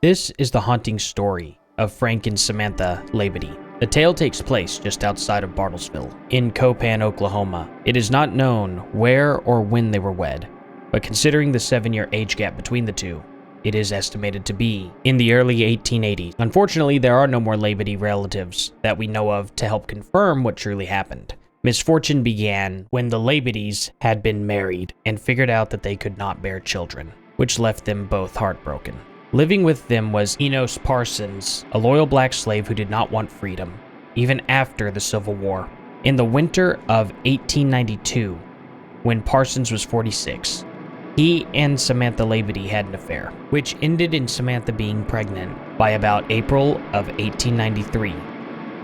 This is the haunting story of Frank and Samantha Labadie. The tale takes place just outside of Bartlesville, in Copan, Oklahoma. It is not known where or when they were wed, but considering the 7-year age gap between the two, it is estimated to be in the early 1880s. Unfortunately, there are no more Labadie relatives that we know of to help confirm what truly happened. Misfortune began when the Labadies had been married and figured out that they could not bear children, which left them both heartbroken. Living with them was Enos Parsons, a loyal black slave who did not want freedom, even after the Civil War. In the winter of 1892, when Parsons was 46, he and Samantha Labadie had an affair, which ended in Samantha being pregnant. By about April of 1893,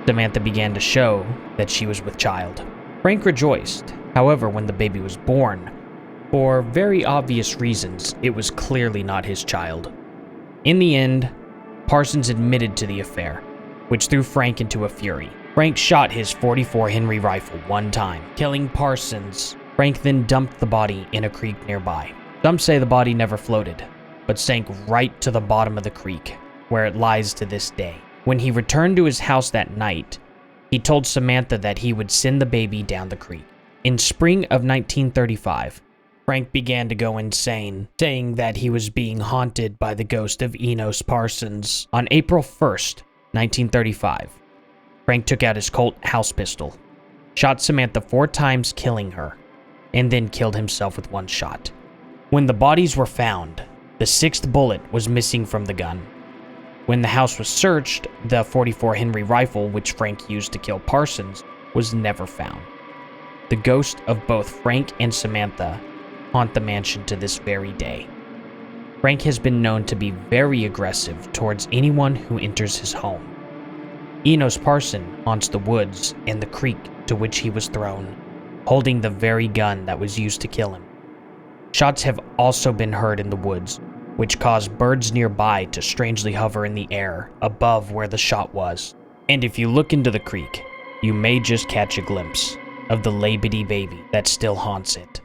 Samantha began to show that she was with child. Frank rejoiced. However, when the baby was born, for very obvious reasons, it was clearly not his child. In the end, Parsons admitted to the affair, which threw Frank into a fury. Frank shot his .44 Henry rifle one time, killing Parsons. Frank then dumped the body in a creek nearby. Some say the body never floated, but sank right to the bottom of the creek, where it lies to this day. When he returned to his house that night, he told Samantha that he would send the baby down the creek. In spring of 1935, Frank began to go insane, saying that he was being haunted by the ghost of Enos Parsons. On April 1st, 1935, Frank took out his Colt house pistol, shot Samantha 4 times, killing her, and then killed himself with 1 shot. When the bodies were found, the 6th bullet was missing from the gun. When the house was searched, the .44 Henry rifle, which Frank used to kill Parsons, was never found. The ghost of both Frank and Samantha haunt the mansion to this very day. Frank has been known to be very aggressive towards anyone who enters his home. Enos Parsons haunts the woods and the creek to which he was thrown, holding the very gun that was used to kill him. Shots have also been heard in the woods, which caused birds nearby to strangely hover in the air above where the shot was. And if you look into the creek, you may just catch a glimpse of the Labadie baby that still haunts it.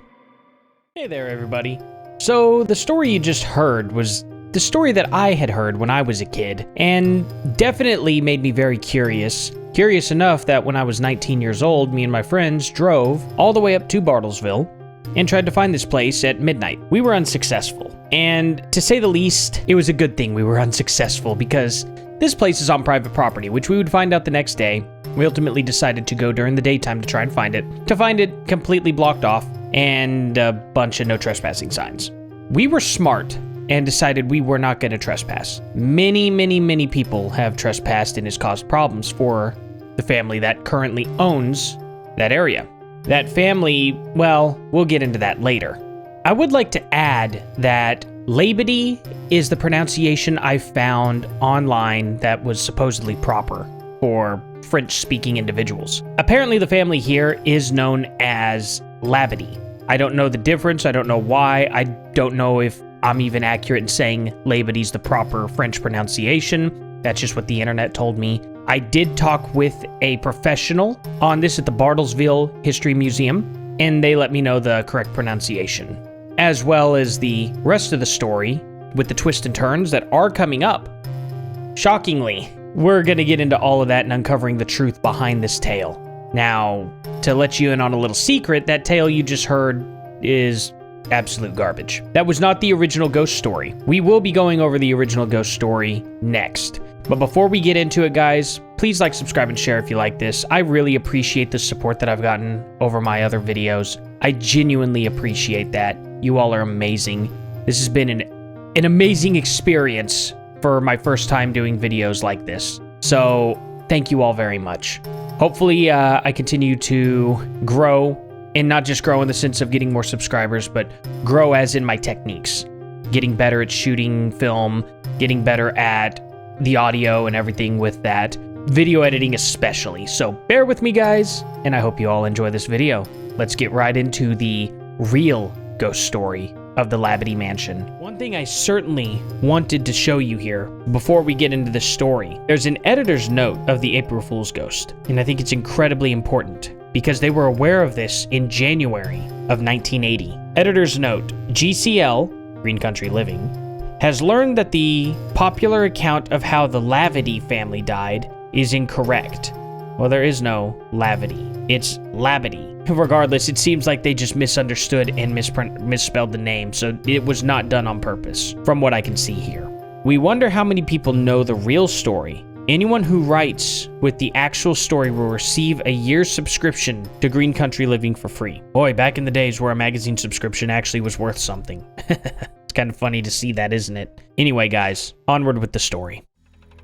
Hey there, everybody. So the story you just heard was the story that I had heard when I was a kid, and definitely made me very curious. Curious enough that when I was 19 years old, me and my friends drove all the way up to Bartlesville and tried to find this place at midnight. We were unsuccessful, and to say the least, it was a good thing we were unsuccessful because this place is on private property, which we would find out the next day. We ultimately decided to go during the daytime to try and find it. To find it completely blocked off and a bunch of no trespassing signs. We were smart and decided we were not going to trespass. Many people have trespassed and has caused problems for the family that currently owns that area. That family, well, we'll get into that later. I would like to add that Labadie is the pronunciation I found online that was supposedly proper for French-speaking individuals. Apparently the family here is known as Labadie. I don't know the difference. I don't know why. I don't know if I'm even accurate in saying Labadie's the proper French pronunciation. That's just what the internet told me. I did talk with a professional on this at the Bartlesville History Museum, and they let me know the correct pronunciation, as well as the rest of the story with the twists and turns that are coming up. Shockingly, we're going to get into all of that and uncovering the truth behind this tale. Now, to let you in on a little secret, that tale you just heard is absolute garbage. That was not the original ghost story. We will be going over the original ghost story next. But before we get into it, guys, please like, subscribe, and share if you like this. I really appreciate the support that I've gotten over my other videos. I genuinely appreciate that. You all are amazing. This has been an amazing experience for my first time doing videos like this. So thank you all very much. Hopefully, I continue to grow, and not just grow in the sense of getting more subscribers, but grow as in my techniques. Getting better at shooting film, getting better at the audio and everything with that. Video editing especially. So bear with me, guys, and I hope you all enjoy this video. Let's get right into the real ghost story of the Labadie Mansion. One thing I certainly wanted to show you here before we get into the story, there's an editor's note of the April Fool's ghost, and I think it's incredibly important because they were aware of this in January of 1980. Editor's note, GCL, Green Country Living, has learned that the popular account of how the Labadie family died is incorrect. Well, there is no Labadie. It's Labadie. Regardless, it seems like they just misunderstood and misspelled the name, so it was not done on purpose, from what I can see here. We wonder how many people know the real story. Anyone who writes with the actual story will receive a year's subscription to Green Country Living for free. Boy, back in the days where a magazine subscription actually was worth something. It's kind of funny to see that, isn't it? Anyway, guys, onward with the story.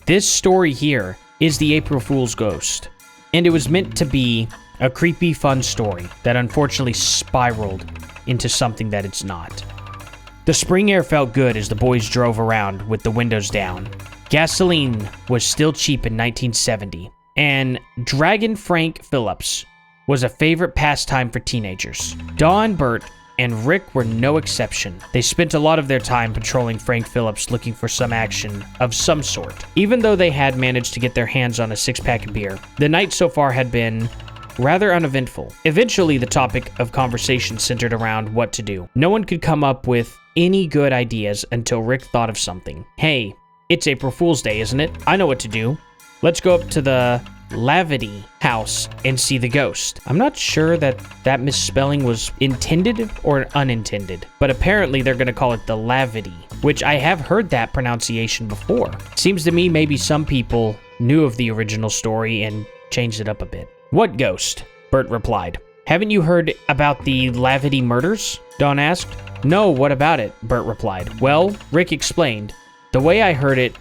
This story here is the April Fool's Ghost, and it was meant to be a creepy, fun story that unfortunately spiraled into something that it's not. The spring air felt good as the boys drove around with the windows down. Gasoline was still cheap in 1970, and Dragon Frank Phillips was a favorite pastime for teenagers. Dawn, Bert, and Rick were no exception. They spent a lot of their time patrolling Frank Phillips looking for some action of some sort. Even though they had managed to get their hands on a six-pack of beer, the night so far had been rather uneventful. Eventually, the topic of conversation centered around what to do. No one could come up with any good ideas until Rick thought of something. Hey, it's April Fool's Day, isn't it? I know what to do. Let's go up to the Labadie house and see the ghost. I'm not sure that misspelling was intended or unintended, but apparently they're going to call it the Labadie, which I have heard that pronunciation before. Seems to me maybe some people knew of the original story and changed it up a bit. What ghost? Bert replied. Haven't you heard about the Labadie murders? Dawn asked. No, what about it? Bert replied. Well, Rick explained. The way I heard it,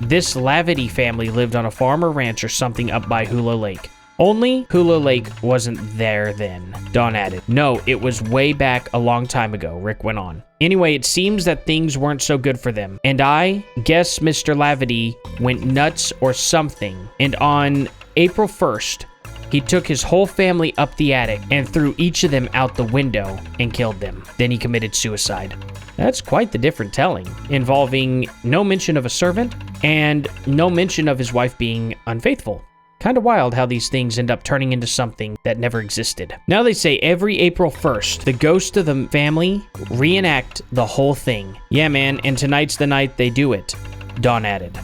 this Labadie family lived on a farm or ranch or something up by Hula Lake. Only Hula Lake wasn't there then, Dawn added. No, it was way back a long time ago, Rick went on. Anyway, it seems that things weren't so good for them, and I guess Mr. Labadie went nuts or something, and on April 1st, he took his whole family up the attic and threw each of them out the window and killed them. Then he committed suicide. That's quite the different telling, involving no mention of a servant and no mention of his wife being unfaithful. Kind of wild how these things end up turning into something that never existed. Now they say every April 1st, the ghost of the family reenact the whole thing. Yeah, man, and tonight's the night they do it, Dawn added.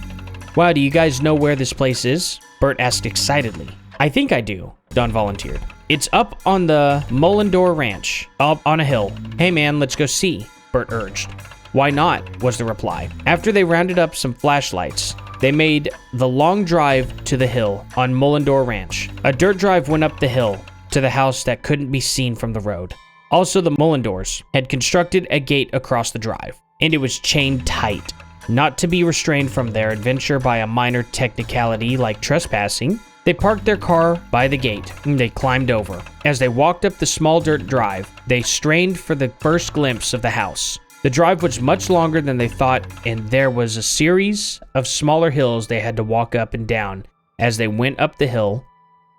Wow, do you guys know where this place is? Bert asked excitedly. I think I do, Dawn volunteered. It's up on the Mullendore Ranch, up on a hill. Hey man, let's go see, Bert urged. Why not, was the reply. After they rounded up some flashlights, they made the long drive to the hill on Mullendore Ranch. A dirt drive went up the hill to the house that couldn't be seen from the road. Also, the Mullendores had constructed a gate across the drive, and it was chained tight, not to be restrained from their adventure by a minor technicality like trespassing. They parked their car by the gate, and they climbed over. As they walked up the small dirt drive, they strained for the first glimpse of the house. The drive was much longer than they thought, and there was a series of smaller hills they had to walk up and down. As they went up the hill,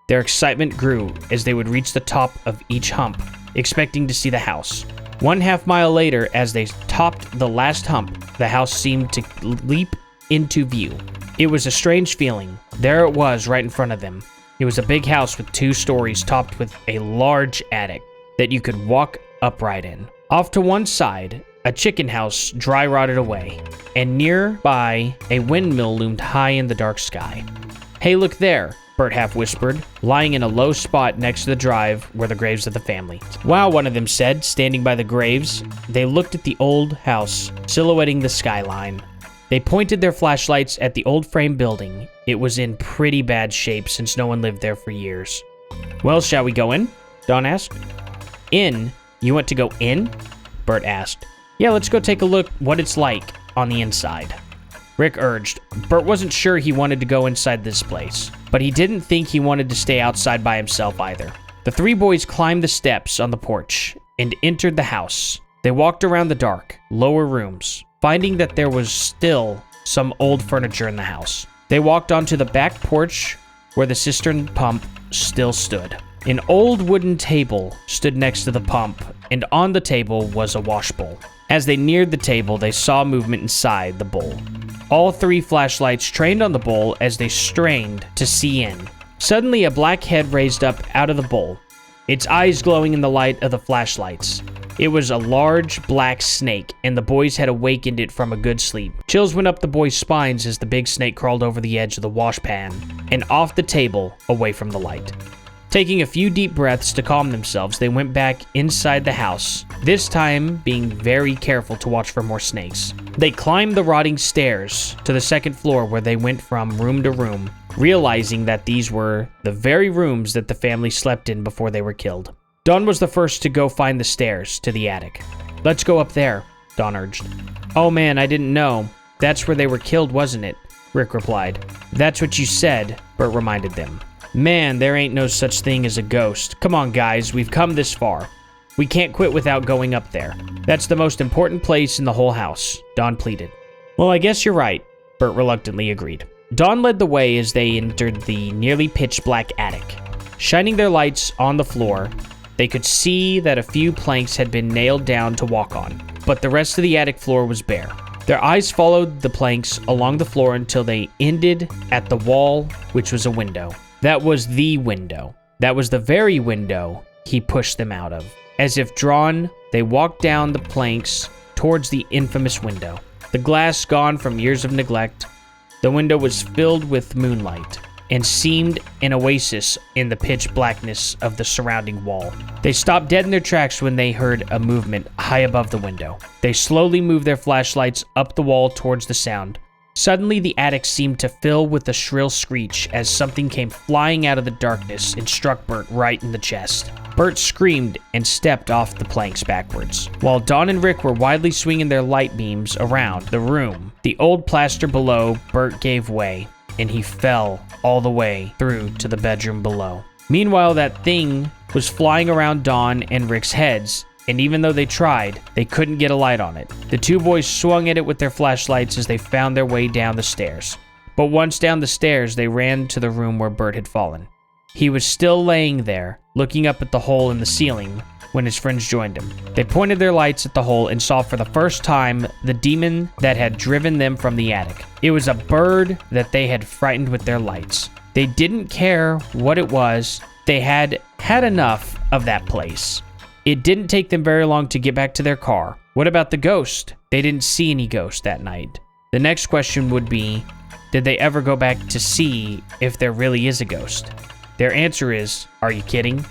their excitement grew as they would reach the top of each hump, expecting to see the house. 1/2 mile later, as they topped the last hump, the house seemed to leap into view. It was a strange feeling. There it was right in front of them. It was a big house with 2 stories topped with a large attic that you could walk upright in. Off to one side, a chicken house dry rotted away, and nearby a windmill loomed high in the dark sky. Hey, look there, Bert half whispered, lying in a low spot next to the drive were the graves of the family. Wow, one of them said, standing by the graves. They looked at the old house, silhouetting the skyline. They pointed their flashlights at the old frame building. It was in pretty bad shape since no one lived there for years. Well, shall we go in? Dawn asked. In? You want to go in? Bert asked. Yeah, let's go take a look what it's like on the inside. Rick urged. Bert wasn't sure he wanted to go inside this place, but he didn't think he wanted to stay outside by himself either. The 3 boys climbed the steps on the porch and entered the house. They walked around the dark, lower rooms, finding that there was still some old furniture in the house. They walked onto the back porch where the cistern pump still stood. An old wooden table stood next to the pump, and on the table was a wash bowl. As they neared the table, they saw movement inside the bowl. All 3 flashlights trained on the bowl as they strained to see in. Suddenly, a black head raised up out of the bowl, its eyes glowing in the light of the flashlights. It was a large black snake, and the boys had awakened it from a good sleep. Chills went up the boys' spines as the big snake crawled over the edge of the wash pan and off the table away from the light. Taking a few deep breaths to calm themselves, they went back inside the house, this time being very careful to watch for more snakes. They climbed the rotting stairs to the second floor where they went from room to room, realizing that these were the very rooms that the family slept in before they were killed. Dawn was the first to go find the stairs to the attic. "Let's go up there," Dawn urged. "Oh man, I didn't know. That's where they were killed, wasn't it?" Rick replied. "That's what you said," Bert reminded them. "Man, there ain't no such thing as a ghost. Come on, guys, we've come this far. We can't quit without going up there. That's the most important place in the whole house," Dawn pleaded. "Well, I guess you're right," Bert reluctantly agreed. Dawn led the way as they entered the nearly pitch-black attic. Shining their lights on the floor, they could see that a few planks had been nailed down to walk on, but the rest of the attic floor was bare. Their eyes followed the planks along the floor until they ended at the wall, which was a window. That was the window. That was the very window he pushed them out of. As if drawn, they walked down the planks towards the infamous window. The glass gone from years of neglect, the window was filled with moonlight and seemed an oasis in the pitch blackness of the surrounding wall. They stopped dead in their tracks when they heard a movement high above the window. They slowly moved their flashlights up the wall towards the sound. Suddenly, the attic seemed to fill with a shrill screech as something came flying out of the darkness and struck Bert right in the chest. Bert screamed and stepped off the planks backwards. While Dawn and Rick were wildly swinging their light beams around the room, the old plaster below Bert gave way, and he fell all the way through to the bedroom below. Meanwhile, that thing was flying around Dawn and Rick's heads, and even though they tried, they couldn't get a light on it. The two boys swung at it with their flashlights as they found their way down the stairs. But once down the stairs, they ran to the room where Bert had fallen. He was still laying there, looking up at the hole in the ceiling, when his friends joined him. They pointed their lights at the hole and saw for the first time the demon that had driven them from the attic. It was a bird that they had frightened with their lights. They didn't care what it was. They had had enough of that place. It didn't take them very long to get back to their car. What about the ghost? They didn't see any ghost that night. The next question would be, did they ever go back to see if there really is a ghost? Their answer is, are you kidding?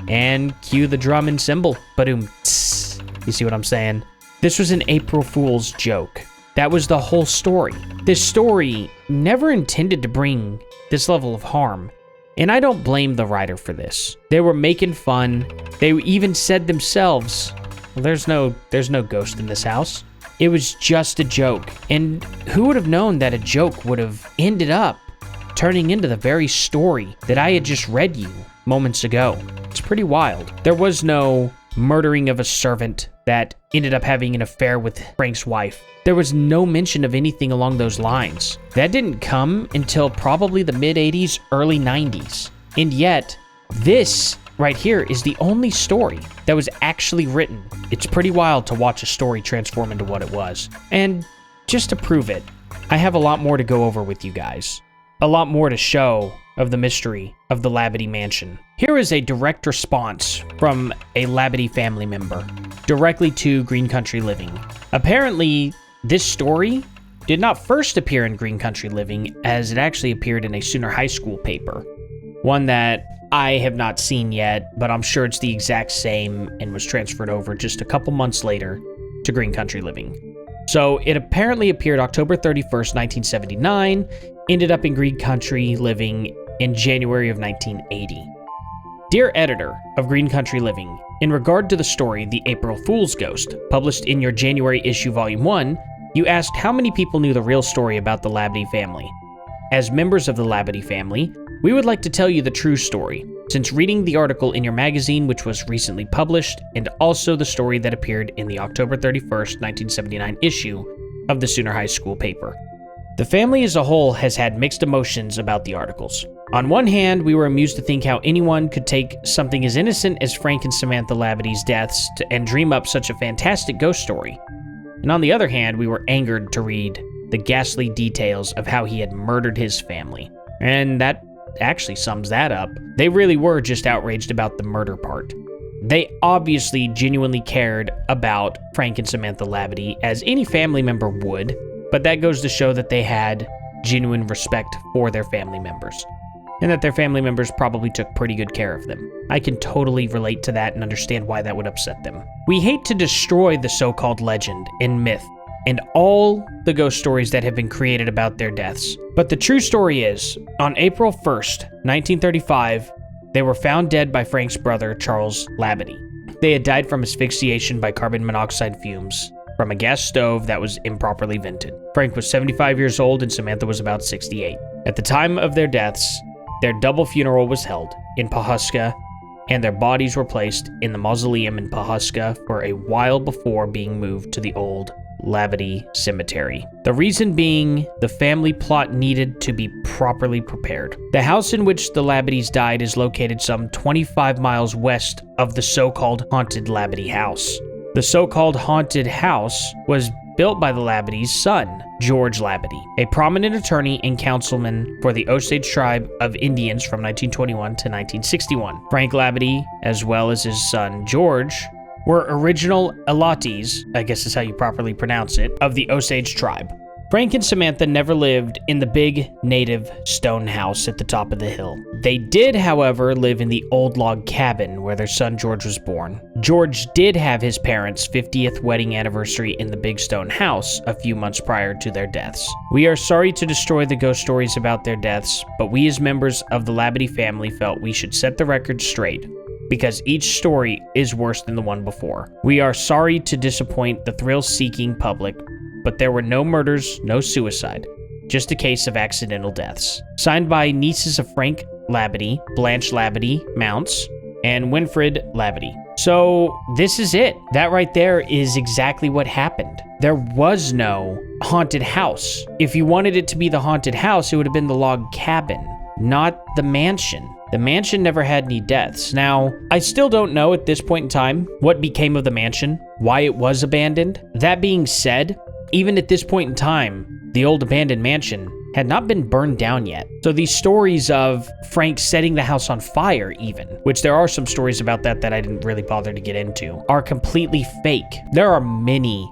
And cue the drum and cymbal. Ba-doom. Tss. You see what I'm saying? This was an April Fool's joke. That was the whole story. This story never intended to bring this level of harm. And I don't blame the writer for this. They were making fun. They even said themselves, well, there's no ghost in this house. It was just a joke. And who would have known that a joke would have ended up turning into the very story that I had just read you moments ago? It's pretty wild. There was no murdering of a servant that ended up having an affair with Frank's wife. There was no mention of anything along those lines. That didn't come until probably the mid-80s, early 90s. And yet, this right here is the only story that was actually written. It's pretty wild to watch a story transform into what it was. And just to prove it, I have a lot more to go over with you guys. A lot more to show of the mystery of the Labadie mansion. Here is a direct response from a Labadie family member directly to Green Country Living. Apparently, this story did not first appear in Green Country Living, as it actually appeared in a Sooner High School paper. One that I have not seen yet, but I'm sure it's the exact same and was transferred over just a couple months later to Green Country Living. So it apparently appeared October 31st, 1979, ended up in Green Country Living in January of 1980. Dear editor of Green Country Living, in regard to the story The April Fool's Ghost, published in your January issue Volume 1, you asked how many people knew the real story about the Labadie family. As members of the Labadie family, we would like to tell you the true story, since reading the article in your magazine which was recently published, and also the story that appeared in the October 31st, 1979 issue of the Sooner High School paper. The family as a whole has had mixed emotions about the articles. On one hand, we were amused to think how anyone could take something as innocent as Frank and Samantha Labadie's deaths and dream up such a fantastic ghost story. And on the other hand, we were angered to read the ghastly details of how he had murdered his family. And that actually sums that up. They really were just outraged about the murder part. They obviously genuinely cared about Frank and Samantha Labadie, as any family member would, but that goes to show that they had genuine respect for their family members, and that their family members probably took pretty good care of them. I can totally relate to that and understand why that would upset them. We hate to destroy the so-called legend and myth and all the ghost stories that have been created about their deaths. But the true story is, on April 1st, 1935, they were found dead by Frank's brother, Charles Labadie. They had died from asphyxiation by carbon monoxide fumes from a gas stove that was improperly vented. Frank was 75 years old and Samantha was about 68. At the time of their deaths, their double funeral was held in Pawhuska, and their bodies were placed in the mausoleum in Pawhuska for a while before being moved to the old Labadie Cemetery. The reason being, the family plot needed to be properly prepared. The house in which the Labadies died is located some 25 miles west of the so-called haunted Labadie house. The so-called haunted house was built by the Labadies' son, George Labadie, a prominent attorney and councilman for the Osage tribe of Indians from 1921 to 1961. Frank Labadie, as well as his son George, were original Elatis, I guess is how you properly pronounce it, of the Osage tribe. Frank and Samantha never lived in the big native stone house at the top of the hill. They did, however, live in the old log cabin where their son George was born. George did have his parents' 50th wedding anniversary in the big stone house a few months prior to their deaths. We are sorry to destroy the ghost stories about their deaths, but we as members of the Labadie family felt we should set the record straight, because each story is worse than the one before. We are sorry to disappoint the thrill-seeking public, but there were no murders, no suicide, just a case of accidental deaths. Signed by nieces of Frank Labadie, Blanche Labadie Mounts, and Winfred Labadie. So this is it. That right there is exactly what happened. There was no haunted house. If you wanted it to be the haunted house, it would have been the log cabin, not the mansion. The mansion never had any deaths. Now, I still don't know at this point in time what became of the mansion, why it was abandoned. That being said, even at this point in time, the old abandoned mansion had not been burned down yet. So these stories of Frank setting the house on fire even, which there are some stories about that I didn't really bother to get into, are completely fake. There are many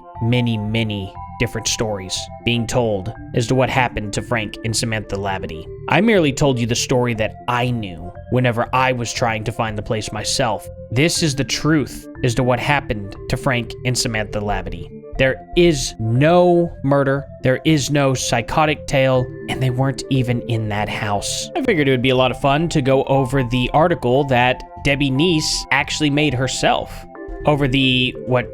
different stories being told as to what happened to Frank and Samantha Labadie. I merely told you the story that I knew whenever I was trying to find the place myself. This is the truth as to what happened to Frank and Samantha Labadie. There is no murder, there is no psychotic tale, and they weren't even in that house. I figured it would be a lot of fun to go over the article that Debbie Neese actually made herself over the, what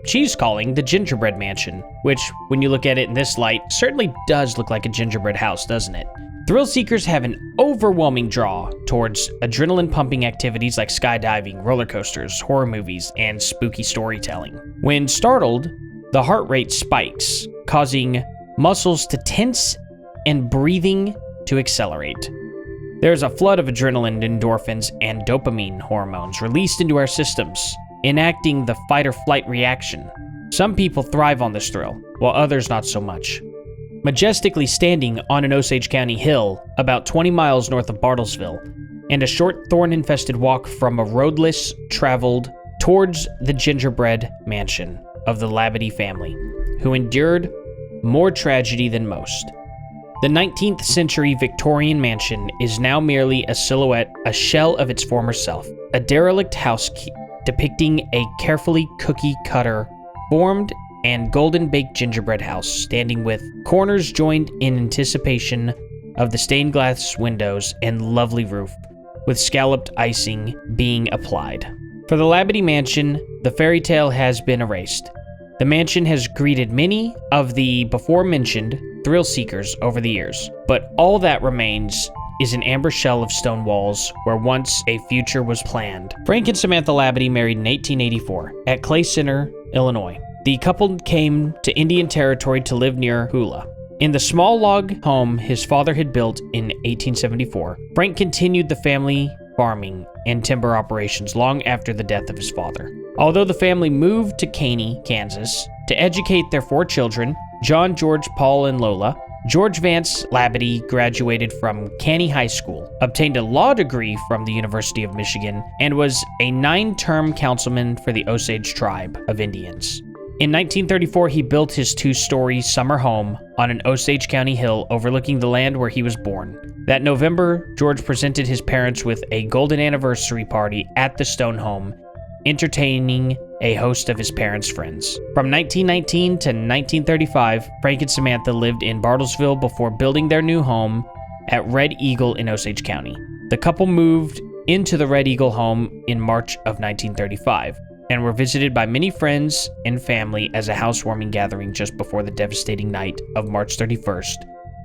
she's calling the gingerbread mansion, which, when you look at it in this light, certainly does look like a gingerbread house, doesn't it? Thrill seekers have an overwhelming draw towards adrenaline-pumping activities like skydiving, roller coasters, horror movies, and spooky storytelling. When startled, the heart rate spikes, causing muscles to tense and breathing to accelerate. There's a flood of adrenaline, endorphins, and dopamine hormones released into our systems, enacting the fight-or-flight reaction. Some people thrive on this thrill, while others not so much. Majestically standing on an Osage County hill about 20 miles north of Bartlesville, and a short thorn-infested walk from a roadless traveled towards the gingerbread mansion of the Labadie family, who endured more tragedy than most. The 19th century Victorian mansion is now merely a silhouette, a shell of its former self, a derelict house depicting a carefully cookie-cutter formed and golden-baked gingerbread house standing with corners joined in anticipation of the stained glass windows and lovely roof, with scalloped icing being applied. For the Labadie mansion, the fairy tale has been erased. The mansion has greeted many of the before-mentioned thrill seekers over the years, but all that remains is an amber shell of stone walls where once a future was planned. Frank and Samantha Labadie married in 1884 at Clay Center, Illinois. The couple came to Indian Territory to live near Hula. In the small log home his father had built in 1874, Frank continued the family farming and timber operations long after the death of his father. Although the family moved to Caney, Kansas, to educate their 4 children, John, George, Paul, and Lola, George Vance Labadie graduated from Caney High School, obtained a law degree from the University of Michigan, and was a 9-term councilman for the Osage tribe of Indians. In 1934, he built his 2-story summer home on an Osage County hill overlooking the land where he was born. That November, George presented his parents with a golden anniversary party at the stone home, entertaining a host of his parents' friends. From 1919 to 1935, Frank and Samantha lived in Bartlesville before building their new home at Red Eagle in Osage County. The couple moved into the Red Eagle home in March of 1935 and were visited by many friends and family as a housewarming gathering just before the devastating night of March 31st,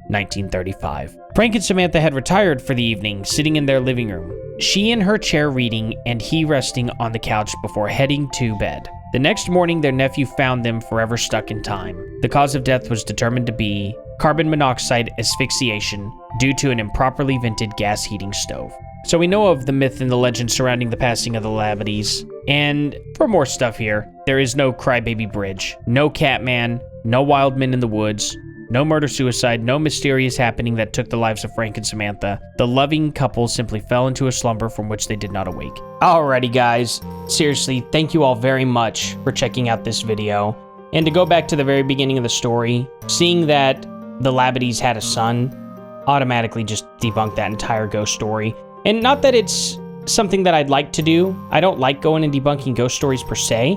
1935. Frank and Samantha had retired for the evening, sitting in their living room, she in her chair reading and he resting on the couch before heading to bed. The next morning, their nephew found them forever stuck in time. The cause of death was determined to be carbon monoxide asphyxiation due to an improperly vented gas heating stove. So we know of the myth and the legend surrounding the passing of the Labadies. And for more stuff here, there is no crybaby bridge, no Catman, no wild men in the woods, no murder-suicide, no mysterious happening that took the lives of Frank and Samantha. The loving couple simply fell into a slumber from which they did not awake. Alrighty guys, seriously, thank you all very much for checking out this video. And to go back to the very beginning of the story, seeing that the Labadies had a son automatically just debunked that entire ghost story. And not that it's something that I'd like to do. I don't like going and debunking ghost stories per se,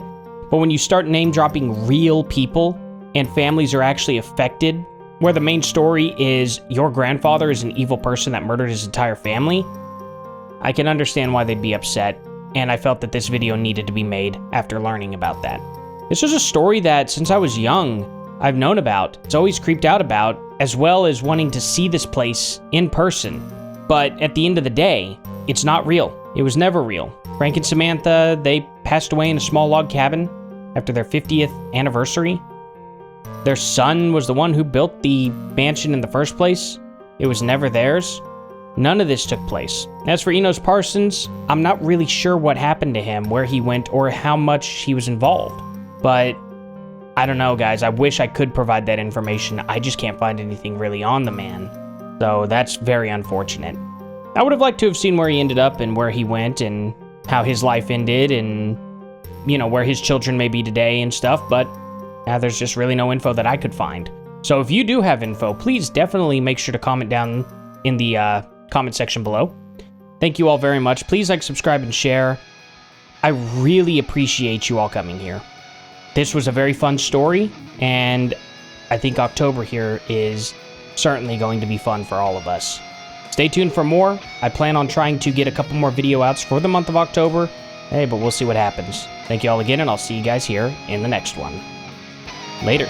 but when you start name-dropping real people and families are actually affected, where the main story is your grandfather is an evil person that murdered his entire family, I can understand why they'd be upset, and I felt that this video needed to be made after learning about that. This is a story that, since I was young, I've known about. It's always creeped out about, as well as wanting to see this place in person. But at the end of the day, it's not real. It was never real. Frank and Samantha, they passed away in a small log cabin after their 50th anniversary. Their son was the one who built the mansion in the first place. It was never theirs. None of this took place. As for Enos Parsons, I'm not really sure what happened to him, where he went, or how much he was involved. But I don't know, guys. I wish I could provide that information. I just can't find anything really on the man. So that's very unfortunate. I would have liked to have seen where he ended up and where he went and how his life ended and, you know, where his children may be today and stuff, but there's just really no info that I could find. So if you do have info, please definitely make sure to comment down in the comment section below. Thank you all very much. Please like, subscribe, and share. I really appreciate you all coming here. This was a very fun story, and I think October here is certainly going to be fun for all of us. Stay tuned for more. I plan on trying to get a couple more video outs for the month of October. Hey, but we'll see what happens. Thank you all again, and I'll see you guys here in the next one. Later.